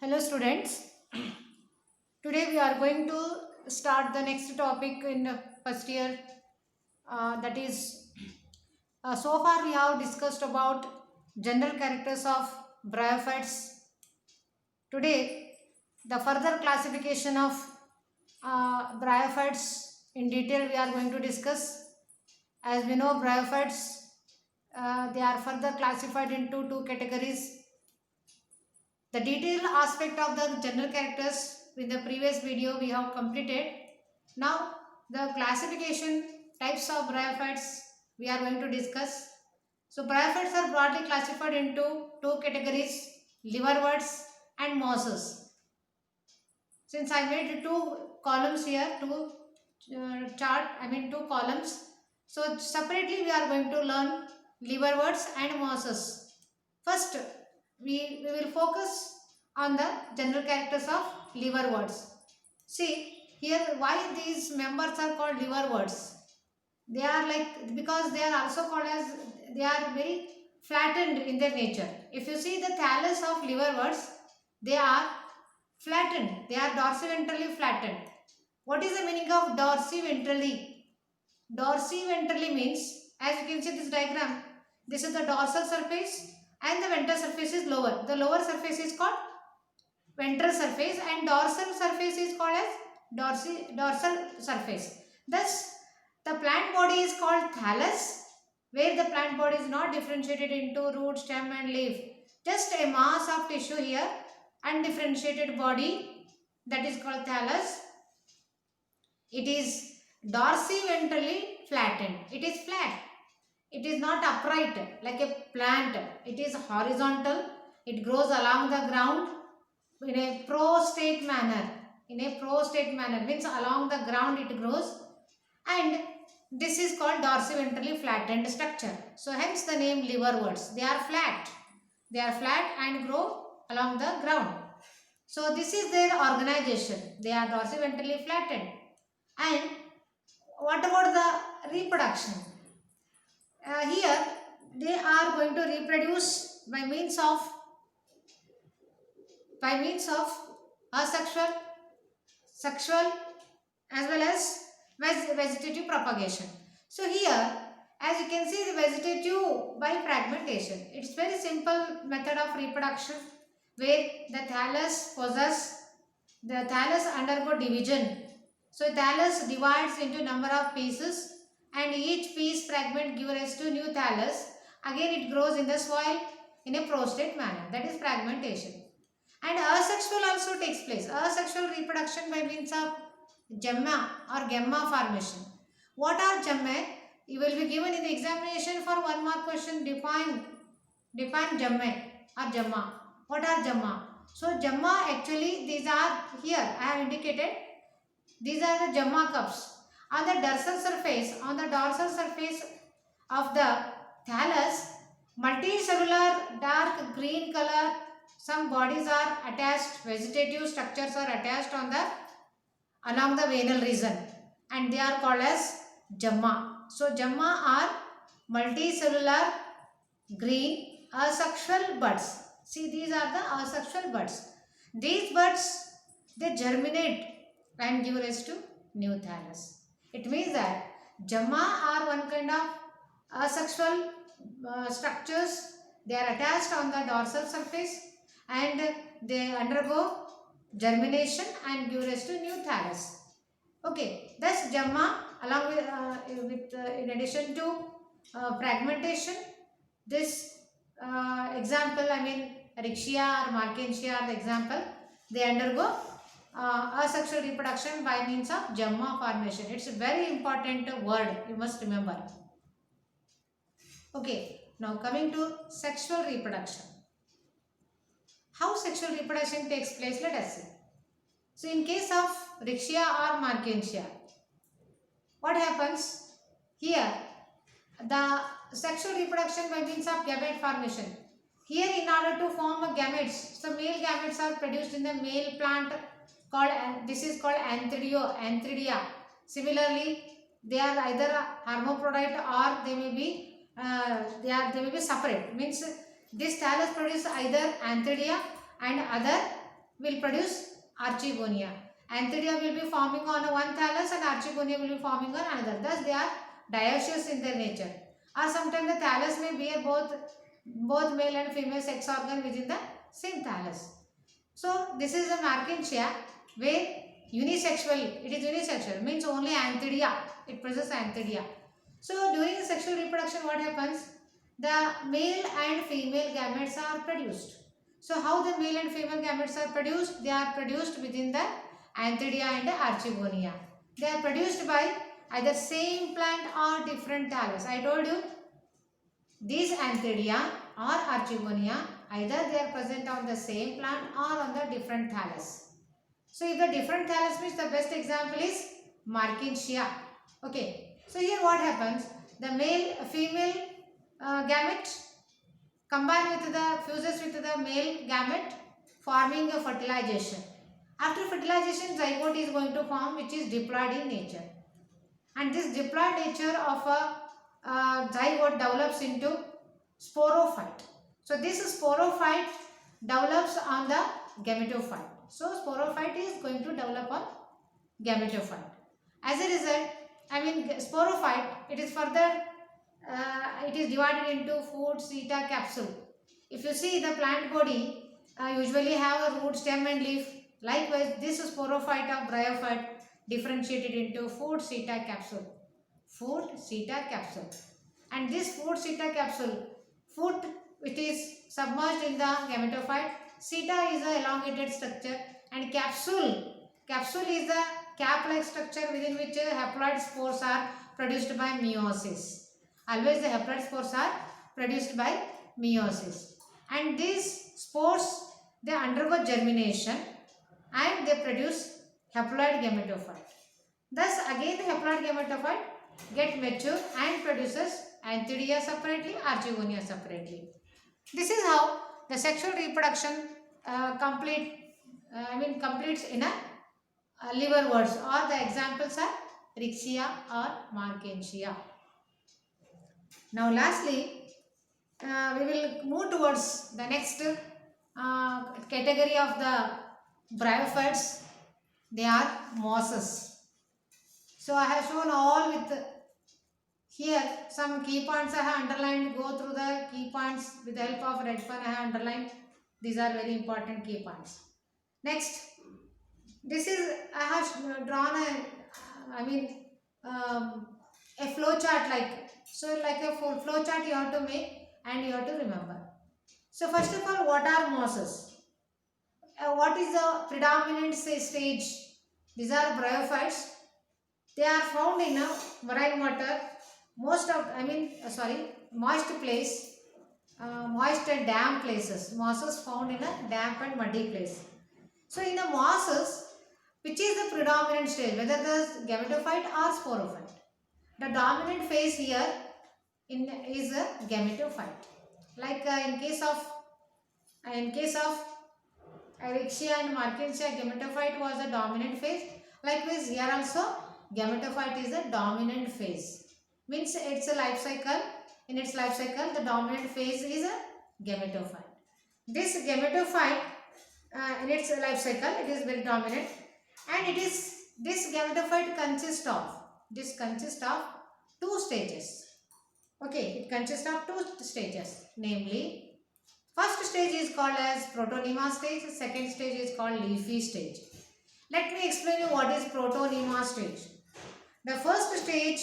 Hello students. Today we are going to start the next topic in the first year, that is so far we have discussed about general characters of bryophytes. Today the further classification of bryophytes in detail we are going to discuss. As we know, bryophytes they are further classified into two categories. The detailed aspect of the general characters in the previous video we have completed. Now the classification types of bryophytes we are going to discuss. So bryophytes are broadly classified into two categories, liverworts and mosses. Since I made two columns here, two columns. So separately we are going to learn liverworts and mosses. First, we will focus on the general characters of liverworts. See here why these members are called liverworts. They are like, because they are also called as, they are very flattened in their nature. If you see the thallus of liverworts, they are flattened. They are dorsiventrally flattened. What is the meaning of dorsiventrally? Dorsiventrally means, as you can see this diagram, this is the dorsal surface and the ventral surface is lower. The lower surface is called ventral surface and dorsal surface is called as dorsal surface. Thus, the plant body is called thallus, where the plant body is not differentiated into root, stem and leaf. Just a mass of tissue here, undifferentiated body, that is called thallus. It is dorsiventrally flattened. It is flat. It is not upright like a plant. It is horizontal. It grows along the ground in a prostate manner. In a prostate manner means along the ground it grows, and this is called dorsiventrally flattened structure. So hence the name liverworts. They are flat. They are flat and grow along the ground. So this is their organization. They are dorsiventrally flattened. And what about the reproduction? Here they are going to reproduce by means of asexual, sexual as well as vegetative propagation. So here, as you can see, the vegetative by fragmentation. It's very simple method of reproduction where the thallus undergo division. So thallus divides into number of pieces and each piece fragment gives rise to new thallus. Again it grows in the soil in a prostate manner. That is fragmentation. And asexual also takes place. Asexual reproduction by means of gemma or gemma formation. What are gemma? You will be given in the examination for 1 mark question. Define gemma or gemma. What are gemma? So gemma, actually these are here I have indicated. These are the gemma cups. On the dorsal surface of the thallus, multicellular dark green color, some bodies are attached, vegetative structures are attached along the venal region, and they are called as gemma. So gemma are multicellular green asexual buds. See, these are the asexual buds. These buds, they germinate and give rise to new thallus. It means that gemma are one kind of asexual structures. They are attached on the dorsal surface and they undergo germination and give rise to new thallus. Okay, thus gemma, along with in addition to fragmentation, this example, I mean Riccia or Markensia are the example. They undergo asexual reproduction by means of gemma formation. It's a very important word, you must remember. Okay, now coming to sexual reproduction. How sexual reproduction takes place, let us see. So in case of Riccia or Markensia, what happens here? The sexual reproduction by means of gamete formation. Here, in order to form a gametes, so male gametes are produced in the male plant called, this is called antheridia. Similarly, they are either hermaphrodite or they may be separate. Means this thallus produces either antheridia and other will produce archegonia. Anthidea will be forming on one thallus and archegonia will be forming on another. Thus they are dioecious in their nature. Or sometimes the thallus may bear both male and female sex organ within the same thallus. So this is a Marchantia where unisexual, it is unisexual, means only Anthidea, it possesses Anthidea. So during sexual reproduction what happens? The male and female gametes are produced. So how the male and female gametes are produced? They are produced within the Anthidea and archegonia. They are produced by either same plant or different thallus. I told you these Anthidea or archegonia, either they are present on the same plant or on the different thallus. So if the different thallus means, the best example is Marchantia. Okay. So here what happens? The female gamete combine with the fuses with the male gamete, forming a fertilization. After fertilization, zygote is going to form, which is diploid in nature. And this diploid nature of a zygote develops into sporophyte. So this sporophyte develops on the gametophyte. So sporophyte is going to develop on gametophyte. As a result, sporophyte, it is further, it is divided into food, seta, capsule. If you see the plant body, usually have a root, stem and leaf. Likewise, this sporophyte of bryophyte differentiated into food, seta, capsule. Food, seta, capsule. And this food, seta, capsule, food which is submerged in the gametophyte, seta is a elongated structure, and capsule is the cap-like structure within which haploid spores are produced by meiosis. Always the haploid spores are produced by meiosis. And these spores, they undergo germination and they produce haploid gametophyte. Thus again the haploid gametophyte get mature and produces Anthidea separately, archegonia separately. This is how the sexual reproduction completes in a liverworts, or the examples are Rixia or Marchantia. Now lastly, we will move towards the next category of the bryophytes. They are mosses. So I have shown all with here some key points I have underlined. Go through the key points with the help of red pen. I have underlined. These are very important key points. Next, this is I have drawn a flow chart like so. Like a flow chart you have to make and you have to remember. So first of all, what are mosses? What is the predominant stage? These are bryophytes. They are found in a marine water. Moist place, moist and damp places. Mosses found in a damp and muddy place. So in the mosses, which is the predominant stage, whether the gametophyte or sporophyte? The dominant phase here is a gametophyte. Like in case of Erixia and Marchantia, gametophyte was the dominant phase. Likewise, here also gametophyte is the dominant phase. Means it's a life cycle. In its life cycle, the dominant phase is a gametophyte. This gametophyte, in its life cycle, it is very dominant, and this gametophyte consists of two stages. Okay, it consists of two stages. Namely, first stage is called as protonema stage. Second stage is called leafy stage. Let me explain you what is protonema stage. The first stage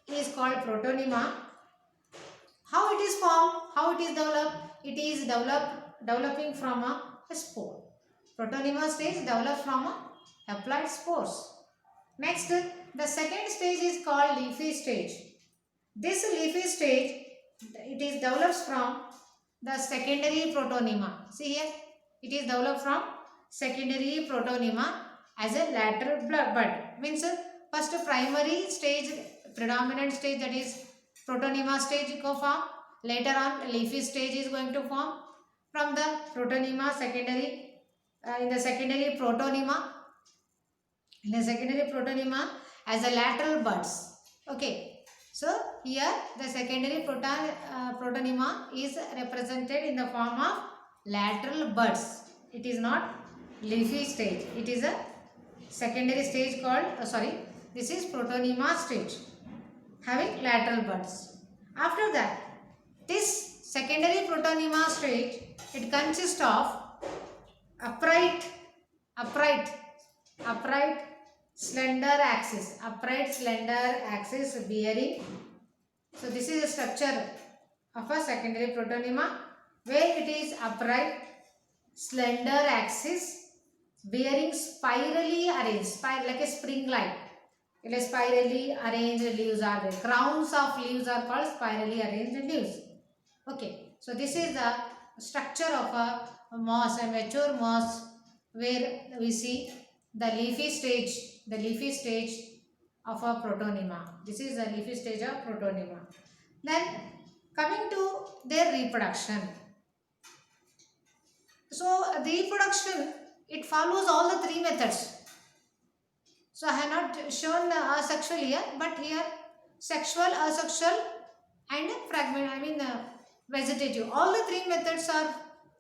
is called protonema. How it is formed? How it is developed? It is developing from a spore. Protonema stage develops from a haploid spores. Next, the second stage is called leafy stage. This leafy stage, it is develops from the secondary protonema. See here, it is developed from secondary protonema as a lateral bud. Means first primary stage, predominant stage, that is protonema stage go form. Later on leafy stage is going to form from the protonema secondary. In the secondary protonema as a lateral buds. Okay. So here the secondary protonema is represented in the form of lateral buds. It is not leafy stage. It is a secondary stage called, this is protonema stage, having lateral buds. After that, this secondary protonema stage, it consists of upright, slender axis bearing. So this is a structure of a secondary protonema where it is upright, slender axis bearing spirally arranged, like a spring-like. Spirally arranged leaves are there. Crowns of leaves are called spirally arranged leaves. Okay, so this is the structure of a moss, a mature moss, where we see the leafy stage of a protonema. This is the leafy stage of protonema. Then coming to their reproduction. So reproduction, it follows all the three methods. So I have not shown asexual here, but here sexual, asexual and vegetative. All the three methods are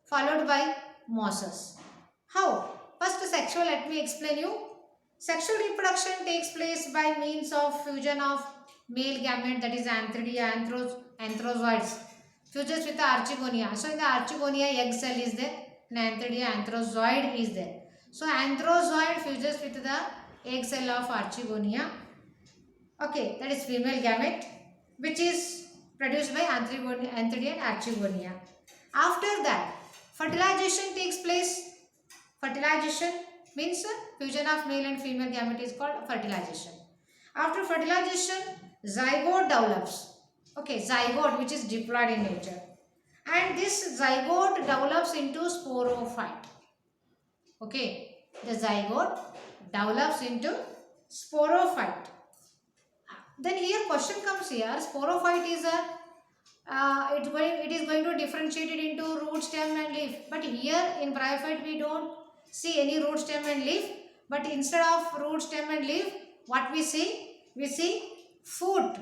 followed by mosses. How? First sexual, let me explain you. Sexual reproduction takes place by means of fusion of male gamete, that is antheridia, anthrozoids, fuses with the archegonia. So in the archegonia, egg cell is there, and antheridia, anthrozoid is there. So anthrozoid fuses with the egg cell of archegonia. Okay, that is female gamete, which is produced by antheridia and archegonia. After that, fertilization takes place. Fertilization means fusion of male and female gamete is called fertilization. After fertilization, zygote develops. Okay, zygote, which is diploid in nature. And this zygote develops into sporophyte. Okay, the zygote develops into sporophyte. Then here question comes here. Sporophyte is it is going to differentiate it into root, stem and leaf. But here in bryophyte we don't see any root, stem and leaf. But instead of root, stem and leaf, what we see? We see foot,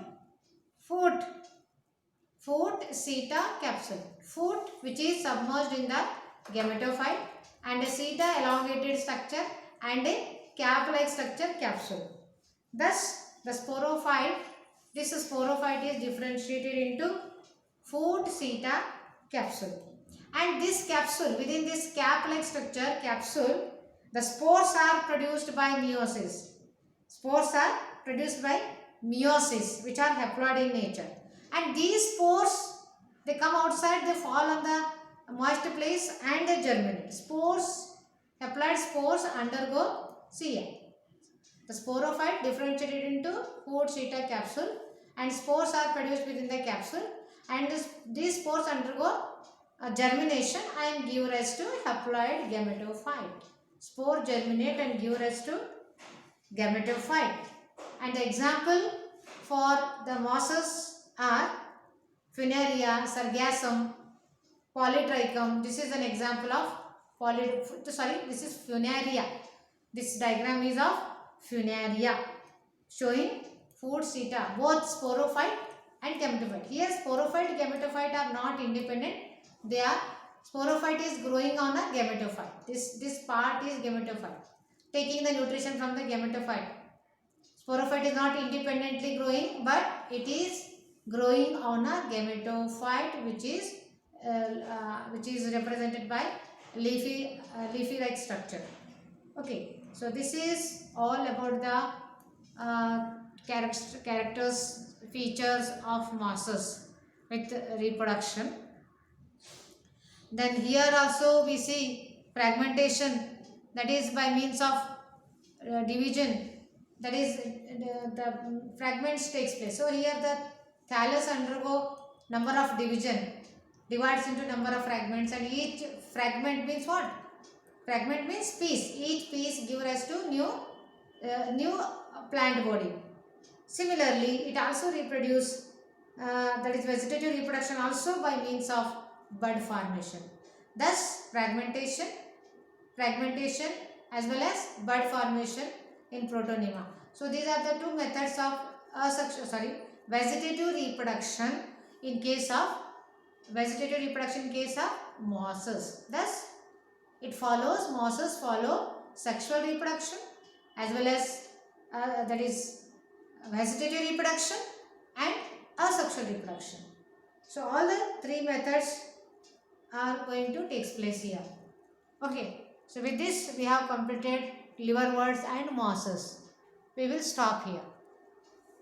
seta, capsule. Foot, which is submerged in the gametophyte, and a seta, elongated structure, and a cap-like structure, capsule. Thus, the sporophyte, this sporophyte is differentiated into foot, seta, capsule. And this capsule, within this cap-like structure, capsule, the spores are produced by meiosis. Spores are produced by meiosis, which are haploid in nature. And these spores, they come outside, they fall on the moist place and they germinate. Spores, haploid spores undergo CA. The sporophyte differentiated into foot, seta, capsule, and spores are produced within the capsule, and these spores undergo germination and give rise to haploid gametophyte. Spore germinate and give rise to gametophyte. And the example for the mosses are Funaria, Sargassum, Polytrichum. This is an example of this is Funaria. This diagram is of Funaria, showing foot, seta, both sporophyte and gametophyte. Here sporophyte, gametophyte are not independent. They are, sporophyte is growing on a gametophyte. This part is gametophyte, taking the nutrition from the gametophyte. Sporophyte is not independently growing, but it is growing on a gametophyte, which is represented by leafy like structure. Okay, so this is all about the characters, features of mosses with reproduction. Then here also we see fragmentation, that is by means of division, that is the fragments takes place. So here the thallus undergo number of division, divides into number of fragments, and each fragment means what? Fragment means piece. Each piece gives rise to new plant body. Similarly, it also reproduces, that is vegetative reproduction also by means of bud formation. Thus, fragmentation as well as bud formation in protonema. So these are the two methods of vegetative reproduction in case of mosses. Thus, It follows, mosses follow sexual reproduction as well as that is vegetative reproduction and asexual reproduction. So all the three methods are going to take place here. Okay, so with this we have completed liverworts and mosses. We will stop here.